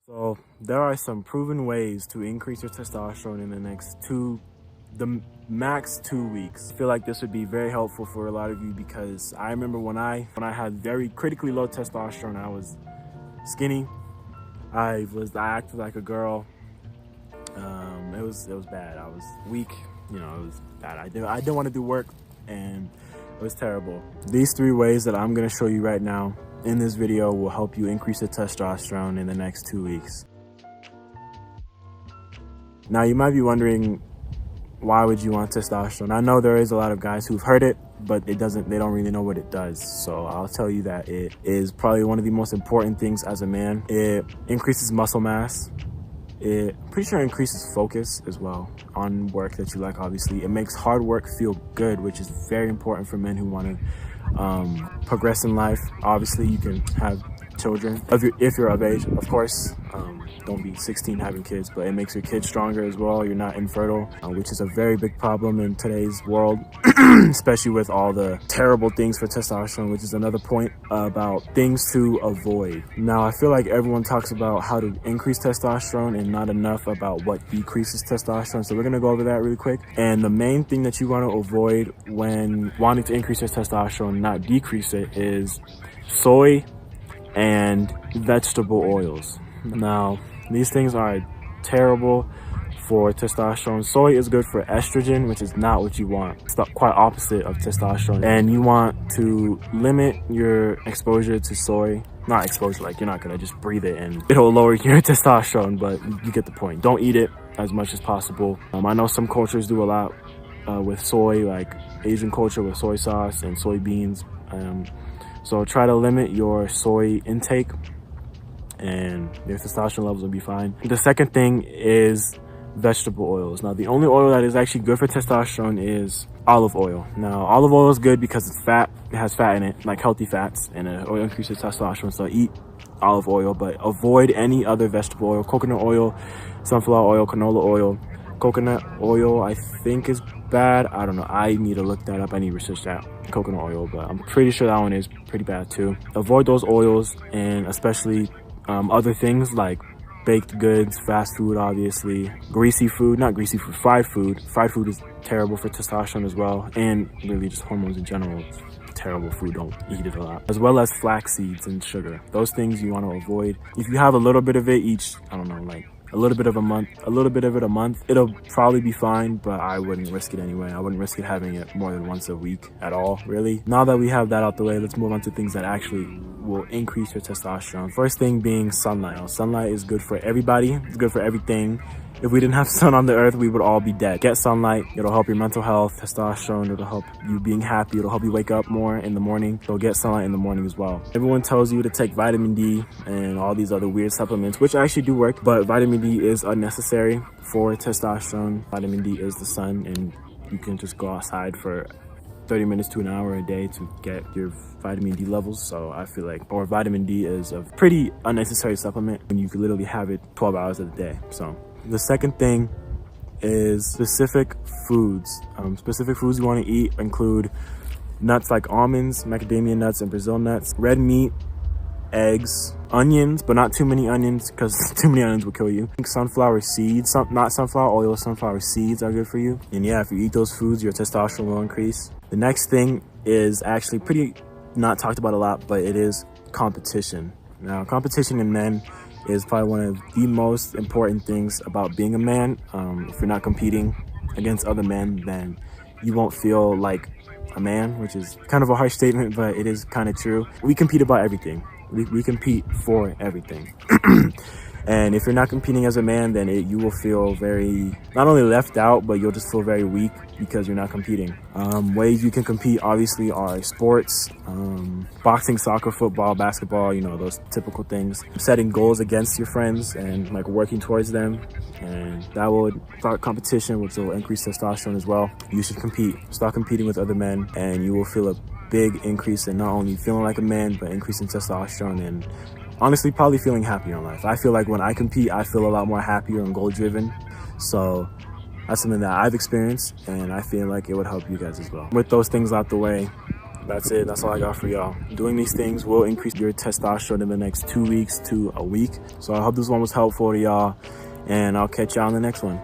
So there are some proven ways to increase your testosterone in the next the max 2 weeks. I feel like this would be very helpful for a lot of you because I remember when I had very critically low testosterone, I was skinny. I acted like a girl. It was bad. I was weak. You know, it was bad. I didn't want to do work, and it was terrible. These 3 ways that I'm gonna show you right now in this video will help you increase your testosterone in the next 2 weeks. Now you might be wondering, why would you want testosterone? I know there is a lot of guys who've heard it, but they don't really know what it does. So I'll tell you that it is probably one of the most important things as a man. It increases muscle mass. I'm pretty sure it increases focus as well on work that you like, obviously. It makes hard work feel good, which is very important for men who want to progress in life. Obviously, you can have children if you're of age, of course. Don't be 16 having kids, but it makes your kids stronger as well. You're not infertile, which is a very big problem in today's world, especially with all the terrible things for testosterone, which is another point about things to avoid. Now, I feel like everyone talks about how to increase testosterone and not enough about what decreases testosterone. So we're gonna go over that really quick. And the main thing that you want to avoid when wanting to increase your testosterone, not decrease it, is soy and vegetable oils. Now, these things are terrible for testosterone. Soy is good for estrogen, which is not what you want. It's the quite opposite of testosterone. And you want to limit your exposure to soy. Not exposure, like you're not gonna just breathe it and it'll lower your testosterone, but you get the point. Don't eat it as much as possible. I know some cultures do a lot with soy, like Asian culture with soy sauce and soybeans. So try to limit your soy intake and your testosterone levels will be fine. The second thing is vegetable oils. Now, the only oil that is actually good for testosterone is olive oil. Now, olive oil is good because it's fat. It has fat in it, like healthy fats, and it increases testosterone. So eat olive oil, but avoid any other vegetable oil. Coconut oil, sunflower oil, canola oil. Coconut oil, I think, is bad. I don't know. I need to look that up. I need to research that coconut oil, but I'm pretty sure that one is pretty bad too. Avoid those oils, and especially other things like baked goods, fast food, obviously, greasy food, not greasy food, fried food. Fried food is terrible for testosterone as well, and really just hormones in general. It's terrible food, don't eat it a lot. As well as flax seeds and sugar. Those things you want to avoid. If you have a little bit of it each, I don't know, like a little bit of it a month, it'll probably be fine, but I wouldn't risk it anyway. I wouldn't risk it having it more than once a week at all, really. Now that we have that out the way, let's move on to things that actually will increase your testosterone. First thing being sunlight. Now, sunlight is good for everybody. It's good for everything. If we didn't have sun on the earth, we would all be dead. Get sunlight. It'll help your mental health, testosterone. It'll help you being happy. It'll help you wake up more in the morning. So get sunlight in the morning as well. Everyone tells you to take vitamin D and all these other weird supplements, which actually do work, but vitamin D is unnecessary for testosterone. Vitamin D is the sun, and you can just go outside for 30 minutes to an hour a day to get your vitamin D levels. So I feel like, or vitamin D is a pretty unnecessary supplement when you could literally have it 12 hours of the day. So the second thing is specific foods. Specific foods you want to eat include nuts like almonds, macadamia nuts, and Brazil nuts, red meat, eggs, onions, but not too many onions because too many onions will kill you. Sunflower seeds, not sunflower oil, sunflower seeds are good for you. And yeah, if you eat those foods, your testosterone will increase. The next thing is actually pretty not talked about a lot, but it is competition. Now, competition in men is probably one of the most important things about being a man. If you're not competing against other men, then you won't feel like a man, which is kind of a harsh statement, but it is kind of true. We compete about everything. We compete for everything. And if you're not competing as a man, then you will feel very, not only left out, but you'll just feel very weak because you're not competing. Ways you can compete obviously are sports, boxing, soccer, football, basketball, you know, those typical things. Setting goals against your friends and like working towards them. And that will start competition, which will increase testosterone as well. You should compete. Start competing with other men and you will feel a big increase in not only feeling like a man, but increase in testosterone and honestly probably feeling happier in life. I feel like when I compete, I feel a lot more happier and goal driven. So that's something that I've experienced and I feel like it would help you guys as well. With those things out the way, That's it. That's all I got for y'all. Doing these things will increase your testosterone in the next 2 weeks to a week. So I hope this one was helpful to y'all, and I'll catch y'all on the next one.